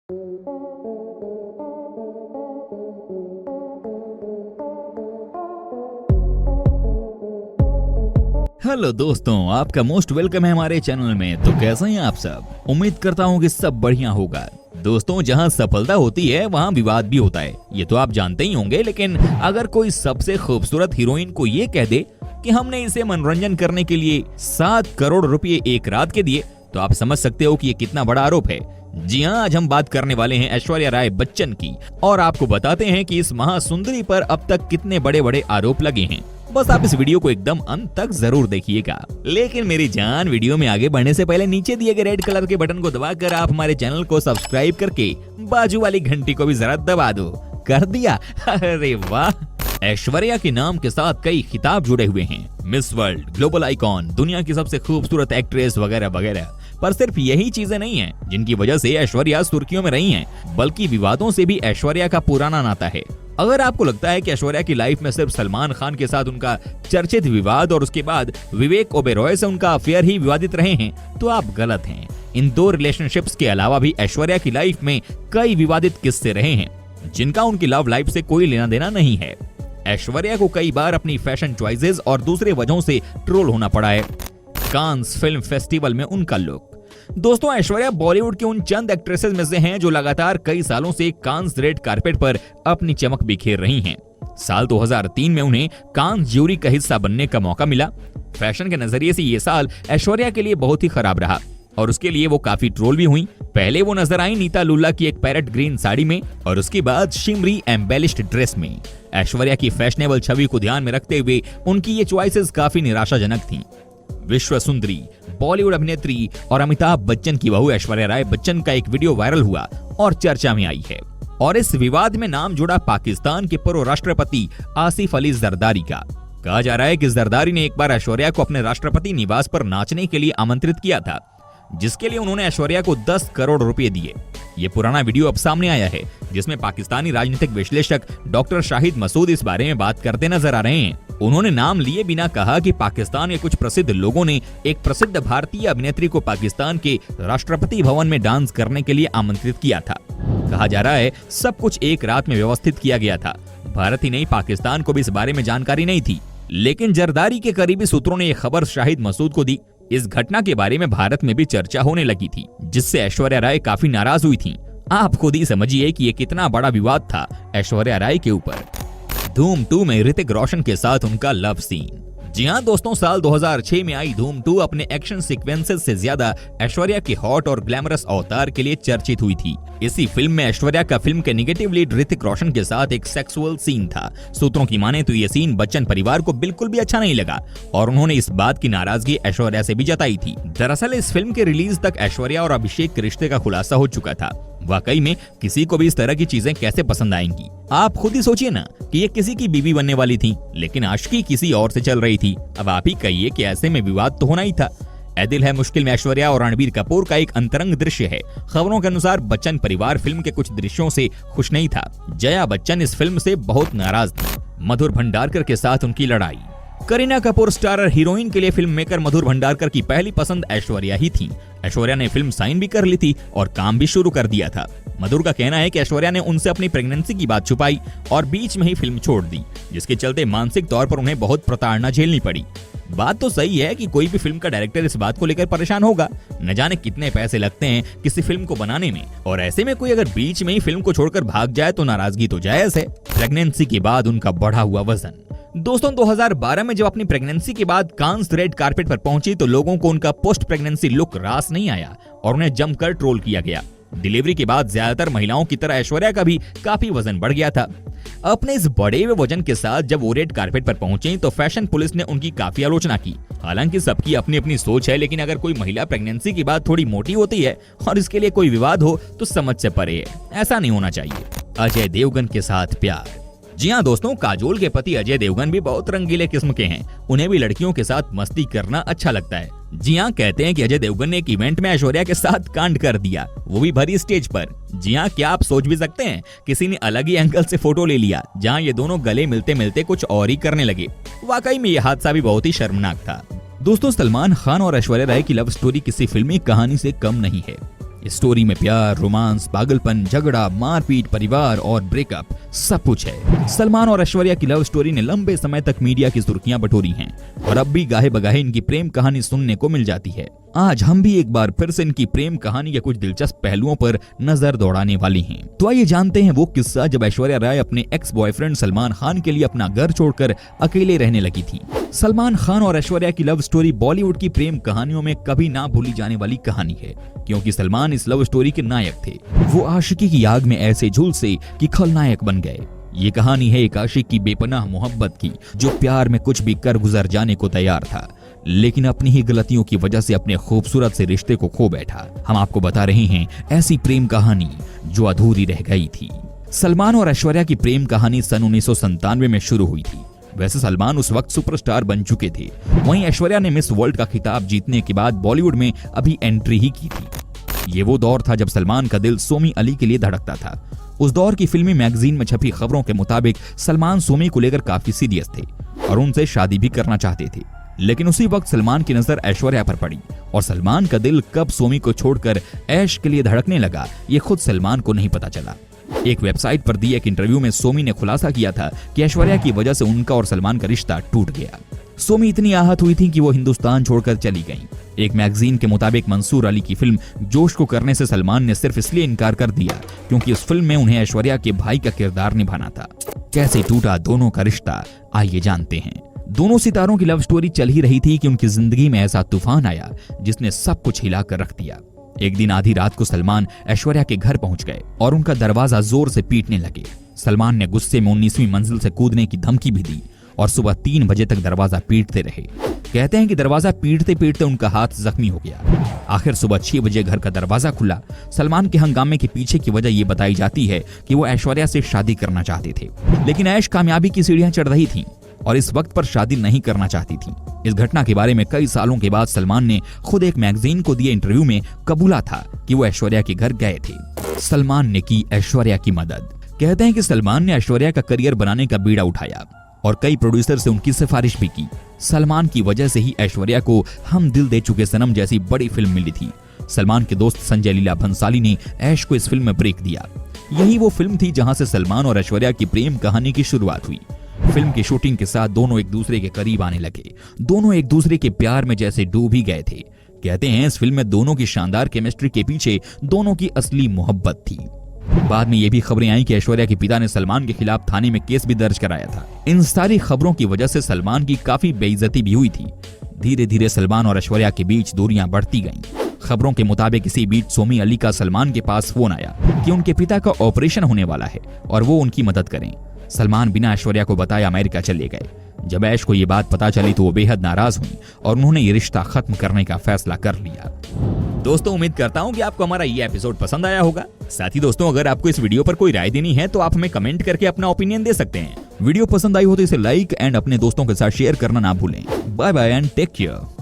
Hello दोस्तों, आपका most welcome है हमारे चैनल में। तो कैसे हैं आप सब? उम्मीद करता हूँ कि सब बढ़िया होगा। दोस्तों, जहाँ सफलता होती है वहाँ विवाद भी होता है, ये तो आप जानते ही होंगे। लेकिन अगर कोई सबसे खूबसूरत हीरोइन को ये कह दे कि हमने इसे मनोरंजन करने के लिए 7 करोड़ रुपए एक रात के दिए, तो आप समझ सकते हो कि ये कितना बड़ा आरोप है। जी हाँ, आज हम बात करने वाले हैं ऐश्वर्या राय बच्चन की और आपको बताते हैं कि इस महासुंदरी पर अब तक कितने बड़े बड़े आरोप लगे हैं। बस आप इस वीडियो को एकदम अंत तक जरूर देखिएगा। लेकिन मेरी जान, वीडियो में आगे बढ़ने से पहले नीचे दिए गए रेड कलर के बटन को दबाकर आप हमारे चैनल को सब्सक्राइब करके बाजू वाली घंटी को भी जरा दबा दो। कर दिया? अरे वाह! ऐश्वर्या के नाम के साथ कई खिताब जुड़े हुए हैं, मिस वर्ल्ड, ग्लोबल आइकॉन, दुनिया की सबसे खूबसूरत एक्ट्रेस वगैरह वगैरह। पर सिर्फ यही चीजें नहीं हैं जिनकी वजह से ऐश्वर्या सुर्खियों में रही हैं, बल्कि विवादों से भी ऐश्वर्या का पुराना नाता है। अगर आपको लगता है कि ऐश्वर्या की लाइफ में सिर्फ सलमान खान के साथ उनका चर्चित विवाद और उसके बाद विवेक ओबेरॉय से उनका अफेयर ही विवादित रहे हैं, तो आप गलत हैं। इन 2 रिलेशनशिप्स के अलावा भी ऐश्वर्या की लाइफ में कई विवादित किस्से रहे हैं जिनका उनकी लव लाइफ से कोई लेना देना नहीं है। ऐश्वर्या को कई बार अपनी फैशन चॉइसेस और दूसरे वजहों से ट्रोल होना पड़ा है। कांस फिल्म फेस्टिवल में उनका लुक। दोस्तों, ऐश्वर्या बॉलीवुड की उन चंद एक्ट्रेसेस में से हैं जो लगातार कई सालों से कांस रेड कारपेट पर अपनी चमक बिखेर रही हैं। साल 2003 में उन्हें कांस ज्यूरी का हिस्सा बनने का मौका मिला। फैशन के नजरिए से ये साल ऐश्वर्या के लिए बहुत ही खराब रहा और उसके लिए वो काफी ट्रोल भी हुई। पहले वो नजर आई नीता लुल्ला की एक पैरेट ग्रीन साड़ी में और उसके बाद शिमरी एम्बेलिश्ड ड्रेस में। ऐश्वर्या की फैशनेबल छवि को ध्यान में रखते हुए उनकी ये चॉइसेस काफी निराशाजनक थीं। विश्व सुंदरी, बॉलीवुड अभिनेत्री और अमिताभ बच्चन की बहू ऐश्वर्या राय बच्चन का एक वीडियो वायरल हुआ और चर्चा में आई है। और इस विवाद में नाम जुड़ा पाकिस्तान के पूर्व राष्ट्रपति आसिफ अली जरदारी का। कहा जा रहा है कि जरदारी ने एक बार ऐश्वर्या को अपने राष्ट्रपति निवास पर नाचने के लिए आमंत्रित किया था, जिसके लिए उन्होंने ऐश्वर्या को 10 करोड़ रुपए दिए। ये पुराना वीडियो अब सामने आया है, जिसमें पाकिस्तानी राजनीतिक विश्लेषक डॉक्टर शाहिद मसूद इस बारे में बात करते नजर आ रहे हैं। उन्होंने नाम लिए बिना कहा कि पाकिस्तान के कुछ प्रसिद्ध लोगों ने एक प्रसिद्ध भारतीय अभिनेत्री को पाकिस्तान के राष्ट्रपति भवन में डांस करने के लिए आमंत्रित किया था। कहा जा रहा है सब कुछ एक रात में व्यवस्थित किया गया था। भारत ही नहीं, पाकिस्तान को भी इस बारे में जानकारी नहीं थी। लेकिन जरदारी के करीबी सूत्रों ने यह खबर शाहिद मसूद को दी। इस घटना के बारे में भारत में भी चर्चा होने लगी थी, जिससे ऐश्वर्या राय काफी नाराज हुई थीं। आप खुद ही समझिए कि ये कितना बड़ा विवाद था ऐश्वर्या राय के ऊपर। धूम 2 में ऋतिक रोशन के साथ उनका लव सीन। जी हाँ दोस्तों, साल 2006 में आई धूम 2 अपने एक्शन सीक्वेंसेस से ज्यादा ऐश्वर्या के हॉट और ग्लैमरस अवतार के लिए चर्चित हुई थी। इसी फिल्म में ऐश्वर्या का फिल्म के नेगेटिव लीड ऋतिक रोशन के साथ एक सेक्सुअल सीन था। सूत्रों की माने तो ये सीन बच्चन परिवार को बिल्कुल भी अच्छा नहीं लगा और उन्होंने इस बात की नाराजगी ऐश्वर्या से भी जताई थी। दरअसल इस फिल्म के रिलीज तक ऐश्वर्या और अभिषेक के रिश्ते का खुलासा हो चुका था। वाकई में किसी को भी इस तरह की चीजें कैसे पसंद आएंगी? आप खुद ही सोचिए ना कि ये किसी की बीवी बनने वाली थी, लेकिन आशिकी किसी और से चल रही थी। अब आप ही कहिए कि ऐसे में विवाद तो होना ही था। ऐ दिल है मुश्किल में ऐश्वर्या और रणबीर कपूर का एक अंतरंग दृश्य है। खबरों के अनुसार बच्चन परिवार फिल्म के कुछ दृश्यों से खुश नहीं था। जया बच्चन इस फिल्म से बहुत नाराज थी। मधुर भंडारकर के साथ उनकी लड़ाई। करीना कपूर स्टारर हीरोइन के लिए फिल्म मेकर मधुर भंडारकर की पहली पसंद ऐश्वर्या ही थी। ऐश्वर्या ने फिल्म साइन भी कर ली थी और काम भी शुरू कर दिया था। मधुर का कहना है कि ऐश्वर्या ने उनसे अपनी प्रेगनेंसी की बात छुपाई और बीच में ही फिल्म छोड़ दी, जिसके चलते मानसिक तौर पर उन्हें बहुत प्रताड़ना झेलनी पड़ी। बात तो सही है कि कोई भी फिल्म का डायरेक्टर इस बात को लेकर परेशान होगा। न जाने कितने पैसे लगते हैं किसी फिल्म को बनाने में, और ऐसे में कोई अगर बीच में ही फिल्म को छोड़कर भाग जाए तो नाराजगी तो जायज है। प्रेगनेंसी के बाद उनका बढ़ा हुआ वजन। दोस्तों, 2012 में जब अपनी प्रेगनेंसी के बाद कांस रेड कारपेट पर पहुंची तो लोगों को उनका पोस्ट प्रेगनेंसी लुक रास नहीं आया और उन्हें जमकर ट्रोल किया गया। डिलीवरी के बाद ज्यादातर महिलाओं की तरह ऐश्वर्या का भी काफी वजन बढ़ गया था। अपने इस बढ़े हुए वजन के साथ जब वो रेड कारपेट पर पहुंचे तो फैशन पुलिस ने उनकी काफी आलोचना की। हालांकि सबकी अपनी अपनी सोच है, लेकिन अगर कोई महिला प्रेगनेंसी के बाद थोड़ी मोटी होती है और इसके लिए कोई विवाद हो तो समझ से परे है। ऐसा नहीं होना चाहिए। अजय देवगन के साथ प्यार। जी हाँ दोस्तों, काजोल के पति अजय देवगन भी बहुत रंगीले किस्म के हैं। उन्हें भी लड़कियों के साथ मस्ती करना अच्छा लगता है। जी हाँ, कहते हैं कि अजय देवगन ने एक इवेंट में ऐश्वर्या के साथ कांड कर दिया, वो भी भरी स्टेज पर। जी हाँ, क्या आप सोच भी सकते हैं, किसी ने अलग ही एंगल से फोटो ले लिया जहाँ ये दोनों गले मिलते मिलते कुछ और ही करने लगे। वाकई में ये हादसा भी बहुत ही शर्मनाक था। दोस्तों, सलमान खान और ऐश्वर्या राय की लव स्टोरी किसी फिल्मी कहानी से कम नहीं है। इस स्टोरी में प्यार, रोमांस, पागलपन, झगड़ा, मारपीट, परिवार और ब्रेकअप सब कुछ है। सलमान और ऐश्वर्या की लव स्टोरी ने लंबे समय तक मीडिया की सुर्खियां बटोरी हैं और अब भी गाहे बगाहे इनकी प्रेम कहानी सुनने को मिल जाती है। आज हम भी एक बार फिर से इनकी प्रेम कहानी के कुछ दिलचस्प पहलुओं पर नजर दौड़ाने वाले हैं। तो आइए जानते हैं वो किस्सा जब ऐश्वर्या राय अपने एक्स बॉयफ्रेंड सलमान खान के लिए अपना घर छोड़कर अकेले रहने लगी थी। सलमान खान और ऐश्वर्या की लव स्टोरी बॉलीवुड की प्रेम कहानियों में कभी ना भूली जाने वाली कहानी है, क्योंकि सलमान इस लव स्टोरी के नायक थे। वो आशिकी की आग में ऐसे झुलसे कि खलनायक बन गए। ये कहानी है एक आशिक की बेपनाह मोहब्बत की, जो प्यार में कुछ भी कर गुजर जाने को तैयार था, लेकिन अपनी ही गलतियों की वजह से अपने खूबसूरत से रिश्ते को खो बैठा। हम आपको बता रहे हैं ऐसी प्रेम कहानी जो अधूरी रह गई थी। सलमान और ऐश्वर्या की प्रेम कहानी सन 1997 में शुरू हुई थी। वैसे सलमान उस वक्त सुपरस्टार बन चुके थे, वहीं ऐश्वर्या ने मिस वर्ल्ड का खिताब जीतने के बाद बॉलीवुड में अभी एंट्री ही की थी। ये वो दौर था जब सलमान का दिल सोमी अली के लिए धड़कता था। उस दौर की फिल्मी मैगजीन में छपी खबरों के मुताबिक सलमान सोमी को लेकर काफी सीरियस थे और उनसे शादी भी करना चाहते थे। लेकिन उसी वक्त सलमान की नजर ऐश्वर्या पर पड़ी और सलमान का दिल कब सोमी को छोड़कर ऐश के लिए धड़कने लगा, ये खुद सलमान को नहीं पता चला। एक वेबसाइट पर दिए एक इंटरव्यू में सोमी ने खुलासा किया था कि ऐश्वर्या की वजह से उनका और सलमान का रिश्ता टूट गया। सोमी इतनी आहत हुई थी कि वो हिंदुस्तान छोड़कर चली गईं। एक मैगजीन के मुताबिक मंसूर अली की फिल्म जोश को करने से सलमान ने सिर्फ इसलिए इनकार कर दिया क्योंकि उस फिल्म में उन्हें ऐश्वर्या के भाई का किरदार निभाना था। कैसे टूटा दोनों का रिश्ता, आइए जानते हैं। दोनों सितारों की लव स्टोरी चल ही रही थी कि उनकी जिंदगी में ऐसा तूफान आया जिसने सब कुछ हिला कर रख दिया। एक दिन आधी रात को सलमान ऐश्वर्या के घर पहुंच गए और उनका दरवाजा जोर से पीटने लगे। सलमान ने गुस्से में 19वीं मंजिल से कूदने की धमकी भी दी और सुबह 3 बजे तक दरवाजा पीटते रहे। कहते हैं कि दरवाजा पीटते पीटते उनका हाथ जख्मी हो गया। आखिर सुबह 6 बजे घर का दरवाजा खुला। सलमान के हंगामे के पीछे की वजह ये बताई जाती है कि वो ऐश्वर्या से शादी करना चाहते थे, लेकिन ऐश कामयाबी की सीढ़ियां चढ़ रही थी और इस वक्त पर शादी नहीं करना चाहती थी। इस घटना के बारे में कई सालों के बाद सलमान ने खुद एक मैगजीन को दिए इंटरव्यू में कबूला था कि वो ऐश्वर्या के घर गए थे। सलमान ने की ऐश्वर्या की मदद। कहते हैं कि सलमान ने ऐश्वर्या का करियर बनाने का बीड़ा उठाया और कई प्रोड्यूसर से उनकी सिफारिश भी की। सलमान की वजह से ही ऐश्वर्या को हम दिल दे चुके सनम जैसी बड़ी फिल्म मिली थी। सलमान के दोस्त संजय लीला भंसाली ने ऐश को इस फिल्म में ब्रेक दिया। यही वो फिल्म थी जहां से सलमान और ऐश्वर्या की प्रेम कहानी की शुरुआत हुई। फिल्म की शूटिंग के साथ दोनों एक दूसरे के करीब आने लगे। दोनों एक दूसरे के प्यार में जैसे डूब ही गए थे। कहते हैं इस फिल्म में दोनों की शानदार केमिस्ट्री के पीछे दोनों की असली मोहब्बत थी। बाद में ये भी खबरें आई कि ऐश्वर्या के पिता ने सलमान के खिलाफ थाने में केस भी दर्ज कराया था। इन सारी खबरों की वजह से सलमान की काफी बेइज्जती भी हुई थी। धीरे धीरे सलमान और ऐश्वर्या के बीच दूरियां बढ़ती गईं। खबरों के मुताबिक इसी बीच सोमी अली का सलमान के पास फोन आया कि उनके पिता का ऑपरेशन होने वाला है और वो उनकी मदद करें। सलमान बिना ऐश्वर्या को बताए अमेरिका चले गए। जब ऐश को ये बात पता चली तो वो बेहद नाराज हुई और उन्होंने ये रिश्ता खत्म करने का फैसला कर लिया। दोस्तों, उम्मीद करता हूँ कि आपको हमारा ये एपिसोड पसंद आया होगा। साथ ही दोस्तों, अगर आपको इस वीडियो पर कोई राय देनी है तो आप हमें कमेंट करके अपना ओपिनियन दे सकते हैं। वीडियो पसंद आई हो तो इसे लाइक एंड अपने दोस्तों के साथ शेयर करना ना भूलें। Bye bye and take care.